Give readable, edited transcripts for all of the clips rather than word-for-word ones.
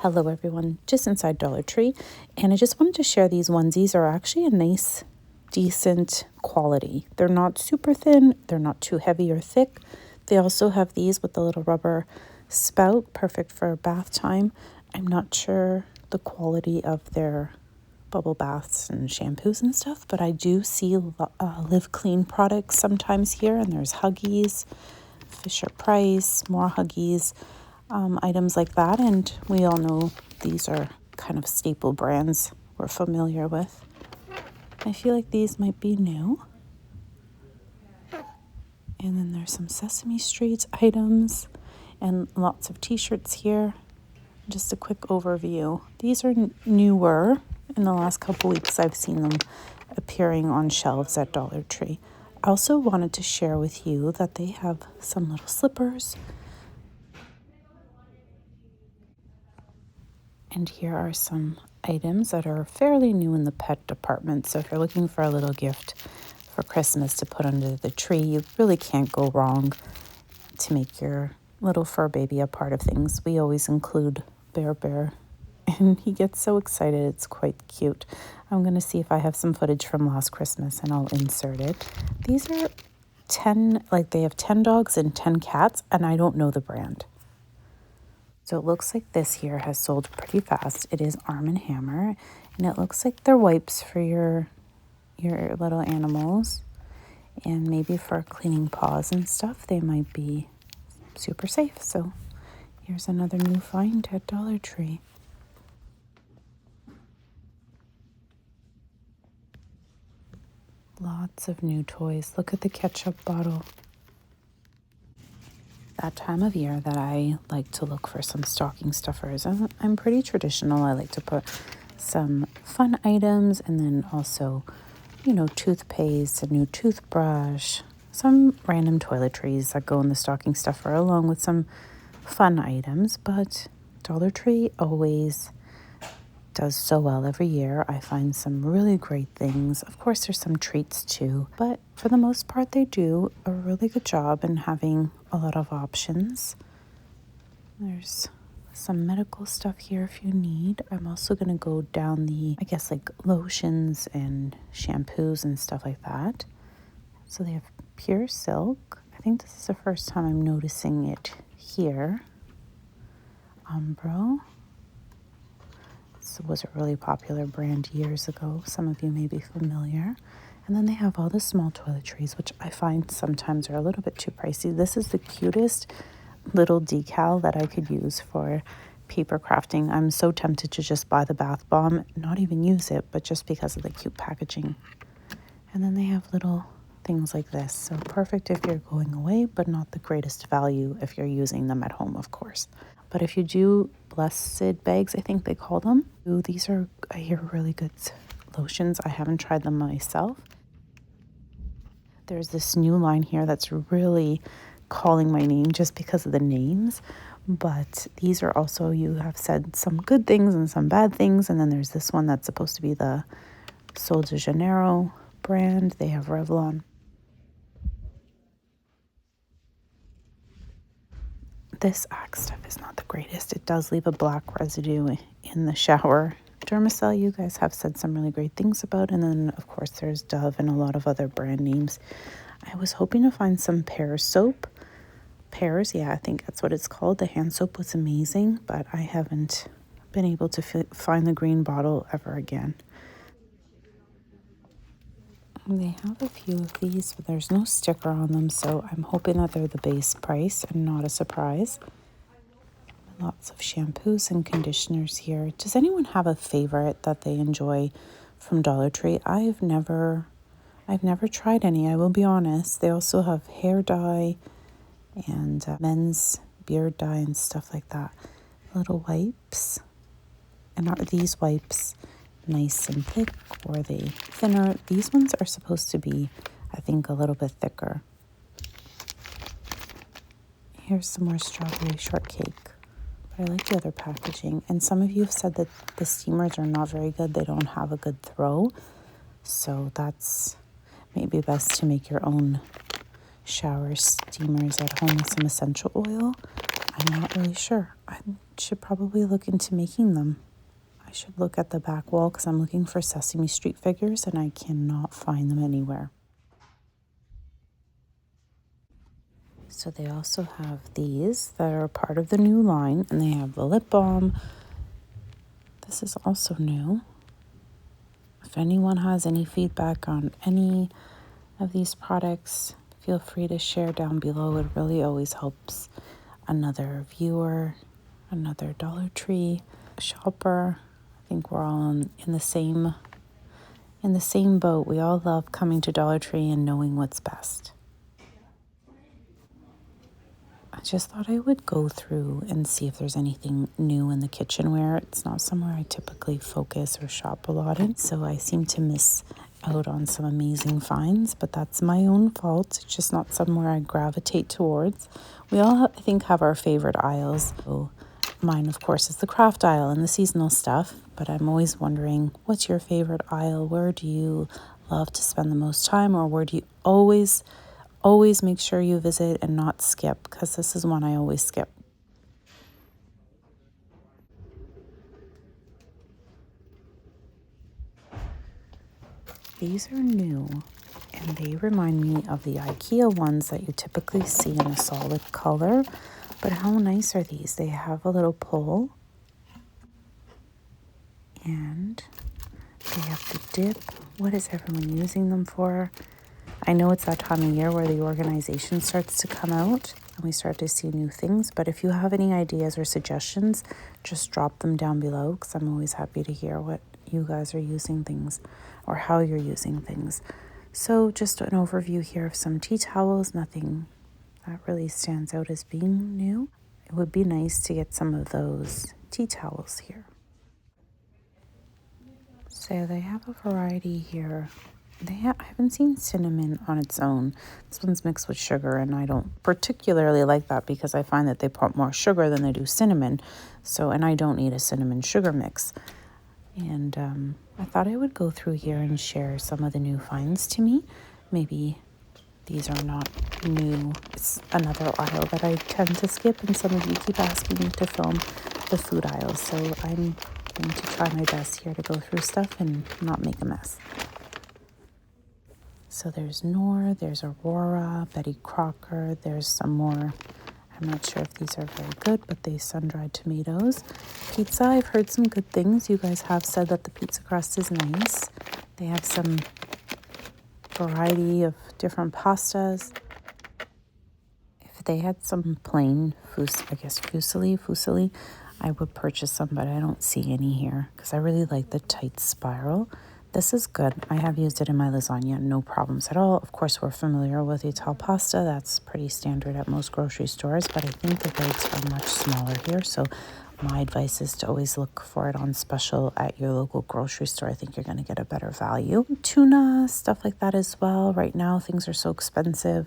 Hello everyone, just inside Dollar Tree, and I just wanted to share these onesies are actually a nice, decent quality. They're not super thin, they're not too heavy or thick. They also have these with the little rubber spout, perfect for bath time. I'm not sure the quality of their bubble baths and shampoos and stuff, but I do see Live Clean products sometimes here, and there's Huggies, Fisher Price, more Huggies, items like that, and we all know these are kind of staple brands we're familiar with. I feel like these might be new. And then there's some Sesame Street items and lots of t-shirts here. Just a quick overview. These are newer. In the last couple weeks I've seen them appearing on shelves at Dollar Tree. I also wanted to share with you that they have some little slippers. And here are some items that are fairly new in the pet department. So if you're looking for a little gift for Christmas to put under the tree, you really can't go wrong to make your little fur baby a part of things. We always include Bear, and he gets so excited. It's quite cute. I'm going to see if I have some footage from last Christmas and I'll insert it. These are 10, like they have 10 dogs and 10 cats, and I don't know the brand. So it looks like this here has sold pretty fast. It is Arm & Hammer, and it looks like they're wipes for your little animals, and maybe for cleaning paws and stuff. They might be super safe. So here's another new find at Dollar Tree. Lots of new toys. Look at the ketchup bottle. That time of year that I like to look for some stocking stuffers. I'm pretty traditional. I like to put some fun items, and then also, toothpaste, a new toothbrush, some random toiletries that go in the stocking stuffer along with some fun items. But Dollar Tree always does so well every year. I find some really great things. Of course, there's some treats too, but for the most part, they do a really good job in having a lot of options. There's some medical stuff here if you need. I'm also going to go down the, like lotions and shampoos and stuff like that. So they have Pure Silk. I think this is the first time I'm noticing it here. Umbro. This was a really popular brand years ago. Some of you may be familiar. And then they have all the small toiletries, which I find sometimes are a little bit too pricey. This is the cutest little decal that I could use for paper crafting. I'm so tempted to just buy the bath bomb, not even use it, but just because of the cute packaging. And then they have little things like this. So perfect if you're going away, but not the greatest value if you're using them at home, of course. But if you do blessed bags, I think they call them. Ooh, these are, I hear, really good lotions. I haven't tried them myself. There's this new line here that's really calling my name just because of the names. But these are also, you have said some good things and some bad things. And then there's this one that's supposed to be the Sol de Janeiro brand. They have Revlon. This Axe stuff is not the greatest. It does leave a black residue in the shower. Dermacell, you guys have said some really great things about. And then, of course, there's Dove and a lot of other brand names. I was hoping to find some Pear soap. Pears, yeah, I think that's what it's called. The hand soap was amazing, but I haven't been able to find the green bottle ever again. They have a few of these, but there's no sticker on them, so I'm hoping that they're the base price and not a surprise. Lots of shampoos and conditioners here. Does anyone have a favorite that they enjoy from Dollar Tree? I've never tried any, I will be honest. They also have hair dye and men's beard dye and stuff like that. Little wipes. And are these wipes nice and thick, or are they thinner? These ones are supposed to be, I think, a little bit thicker. Here's some more strawberry shortcake. But I like the other packaging. And some of you have said that the steamers are not very good. They don't have a good throw. So that's maybe best to make your own shower steamers at home with some essential oil. I'm not really sure. I should probably look into making them. I should look at the back wall because I'm looking for Sesame Street figures and I cannot find them anywhere. So they also have these that are part of the new line, and they have the lip balm. This is also new. If anyone has any feedback on any of these products, feel free to share down below. It really always helps another viewer, another Dollar Tree shopper. I think we're all in the same boat. We all love coming to Dollar Tree and knowing what's best. I just thought I would go through and see if there's anything new in the kitchenware. It's not somewhere I typically focus or shop a lot in, so I seem to miss out on some amazing finds, but that's my own fault. It's just not somewhere I gravitate towards. We all, I think, have our favorite aisles. So mine, of course, is the craft aisle and the seasonal stuff, but I'm always wondering, what's your favorite aisle? Where do you love to spend the most time, or where do you always make sure you visit and not skip? Because this is one I always skip. These are new, and they remind me of the IKEA ones that you typically see in a solid color. But how nice are these? They have a little pull, and they have the dip. What is everyone using them for? I know it's that time of year where the organization starts to come out and we start to see new things. But if you have any ideas or suggestions, just drop them down below, because I'm always happy to hear what you guys are using things or how you're using things. So just an overview here of some tea towels. Nothing that really stands out as being new. It would be nice to get some of those tea towels here. So they have a variety here. I haven't seen cinnamon on its own. This one's mixed with sugar, and I don't particularly like that because I find that they put more sugar than they do cinnamon. And I don't need a cinnamon sugar mix. And I thought I would go through here and share some of the new finds to me. Maybe these are not new. It's another aisle that I tend to skip, and some of you keep asking me to film the food aisle. So I'm going to try my best here to go through stuff and not make a mess. So there's Knorr, there's Aurora, Betty Crocker, there's some more. I'm not sure if these are very good, but they sun-dried tomatoes. Pizza, I've heard some good things. You guys have said that the pizza crust is nice. They have some variety of different pastas. If they had some plain, fusilli, I would purchase some, but I don't see any here because I really like the tight spiral. This is good. I have used it in my lasagna, no problems at all. Of course, we're familiar with Ital pasta. That's pretty standard at most grocery stores, but I think the bags are much smaller here. So my advice is to always look for it on special at your local grocery store. I think you're going to get a better value. Tuna, stuff like that as well. Right now, things are so expensive.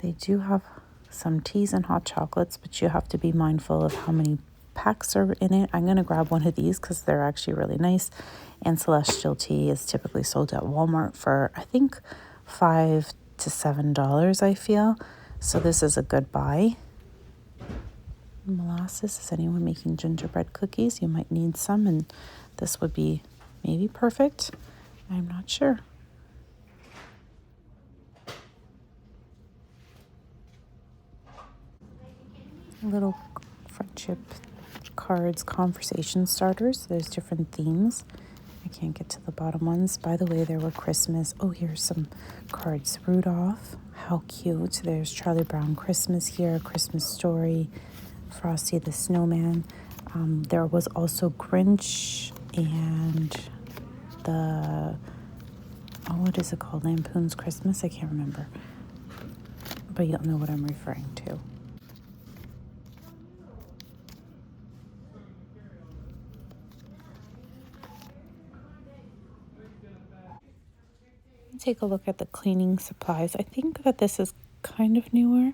They do have some teas and hot chocolates, but you have to be mindful of how many packs are in it. I'm going to grab one of these because they're actually really nice. And Celestial tea is typically sold at Walmart for, I think, $5 to $7, I feel. So this is a good buy. Molasses. Is anyone making gingerbread cookies? You might need some, and this would be maybe perfect. I'm not sure. Little friendship cards, conversation starters. There's different themes. I can't get to the bottom ones. By the way, there were Christmas. Oh, here's some cards. Rudolph. How cute. There's Charlie Brown Christmas here. Christmas Story. Frosty the Snowman. There was also Grinch and what is it called? Lampoon's Christmas? I can't remember. But you'll know what I'm referring to. Take a look at the cleaning supplies. I think that this is kind of newer.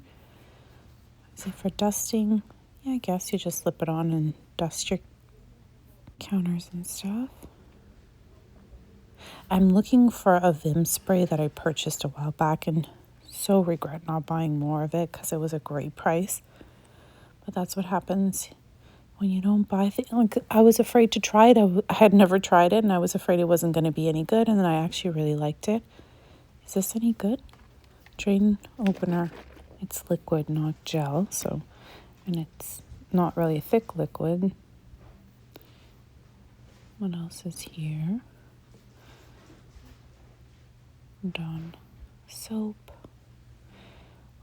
Is it for dusting? Yeah, I guess you just slip it on and dust your counters and stuff. I'm looking for a Vim spray that I purchased a while back and so regret not buying more of it because it was a great price. But that's what happens when you don't buy things. Like, I was afraid to try it. I had never tried it, and I was afraid it wasn't going to be any good, and then I actually really liked it. Is this any good? Drain opener. It's liquid, not gel, so, and it's not really a thick liquid. What else is here? Dawn soap.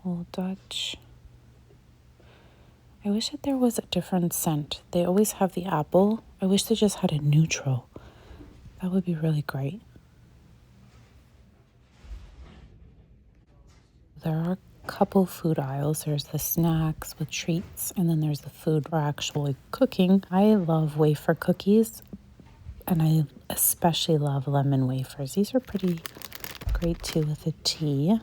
Old Dutch. I wish that there was a different scent. They always have the apple. I wish they just had a neutral. That would be really great. There are a couple food aisles. There's the snacks with treats, and then there's the food for actually cooking. I love wafer cookies, and I especially love lemon wafers. These are pretty great too with a tea.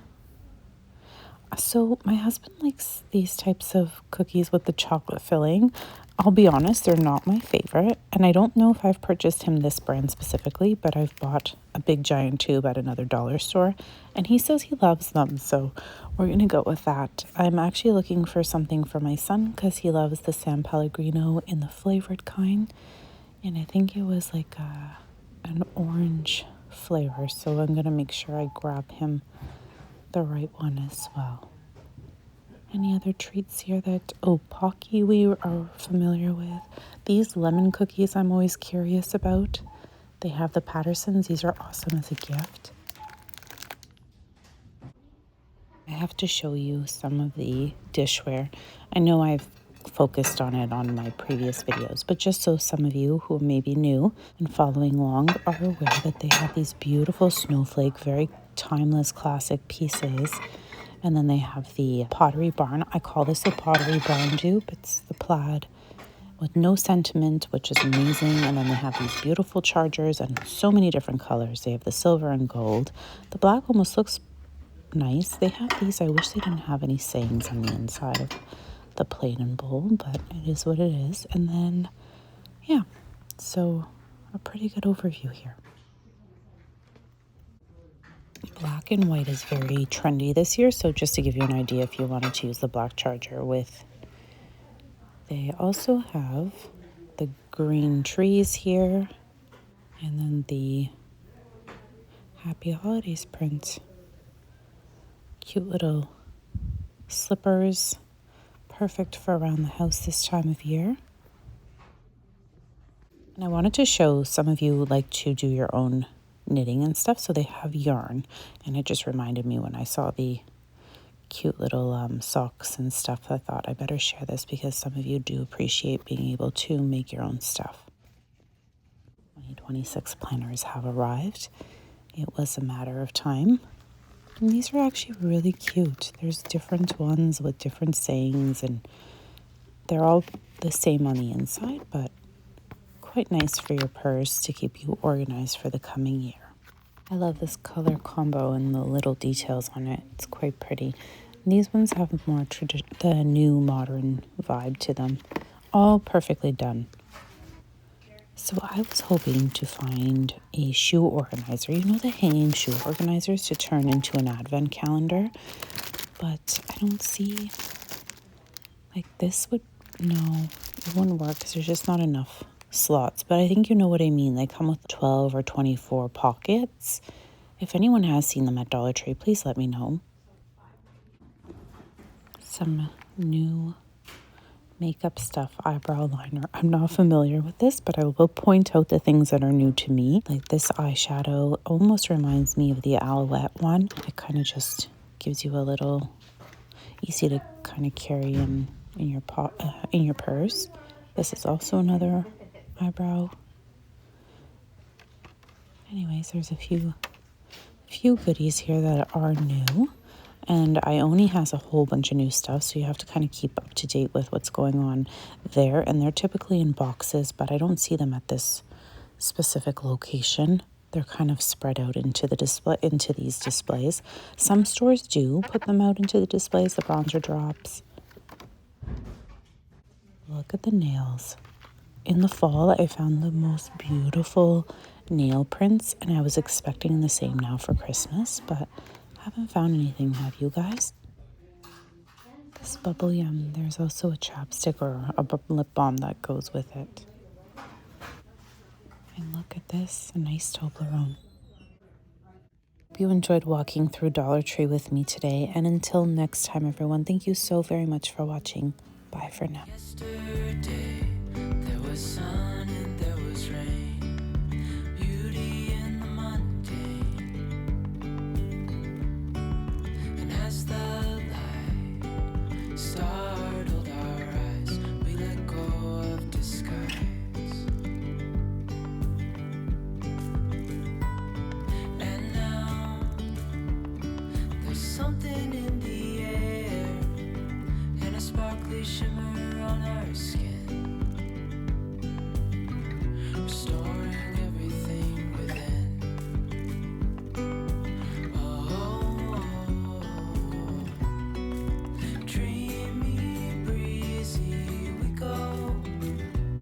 So my husband likes these types of cookies with the chocolate filling. I'll be honest, they're not my favorite. And I don't know if I've purchased him this brand specifically, but I've bought a big giant tube at another dollar store. And he says he loves them, so we're going to go with that. I'm actually looking for something for my son because he loves the San Pellegrino in the flavored kind. And I think it was like an orange flavor. So I'm going to make sure I grab him the right one as well. Any other treats here that, Pocky we are familiar with. These lemon cookies I'm always curious about. They have the Pattersons. These are awesome as a gift. I have to show you some of the dishware. I know I've focused on it on my previous videos, but just so some of you who may be new and following along are aware that they have these beautiful snowflake, very timeless classic pieces. And then they have the Pottery Barn. I call this a Pottery Barn dupe. It's the plaid with no sentiment, which is amazing. And then they have these beautiful chargers and so many different colors. They have the silver and gold. The black almost looks nice. They have these. I wish they didn't have any sayings on the inside of the plate and bowl, but it is what it is. And then, yeah, so a pretty good overview here. Black and white is very trendy this year, so just to give you an idea if you wanted to use the black charger with. They also have the green trees here, and then the Happy Holidays print. Cute little slippers, perfect for around the house this time of year. And I wanted to show some of you like to do your own knitting and stuff, so they have yarn, and it just reminded me when I saw the cute little socks and stuff. I thought I better share this because some of you do appreciate being able to make your own stuff. 2026 planners have arrived. It was a matter of time, and these are actually really cute. There's different ones with different sayings, and they're all the same on the inside, but quite nice for your purse to keep you organized for the coming year. I love this color combo and the little details on it. It's quite pretty. And these ones have more the new modern vibe to them. All perfectly done. So I was hoping to find a shoe organizer. You know, the hanging shoe organizers to turn into an advent calendar. But I don't see, like this would, no, it wouldn't work because there's just not enough slots. But I think you know what I mean. They come with 12 or 24 pockets. If anyone has seen them at Dollar Tree, please let me know. Some new makeup stuff, eyebrow liner. I'm not familiar with this, but I will point out the things that are new to me. Like this eyeshadow almost reminds me of the Alouette one. It kind of just gives you a little easy to kind of carry in your purse. This is also another eyebrow. Anyways, there's a few goodies here that are new. And Ione has a whole bunch of new stuff, so you have to kind of keep up to date with what's going on there. And they're typically in boxes, but I don't see them at this specific location. They're kind of spread out into these displays. Some stores do put them out into the displays, the bronzer drops. Look at the nails. In the fall, I found the most beautiful nail prints, and I was expecting the same now for Christmas, but haven't found anything, have you guys? This bubble yum, there's also a chapstick or a lip balm that goes with it. And look at this, a nice Toblerone. Hope you enjoyed walking through Dollar Tree with me today. And until next time, everyone, thank you so very much for watching. Bye for now.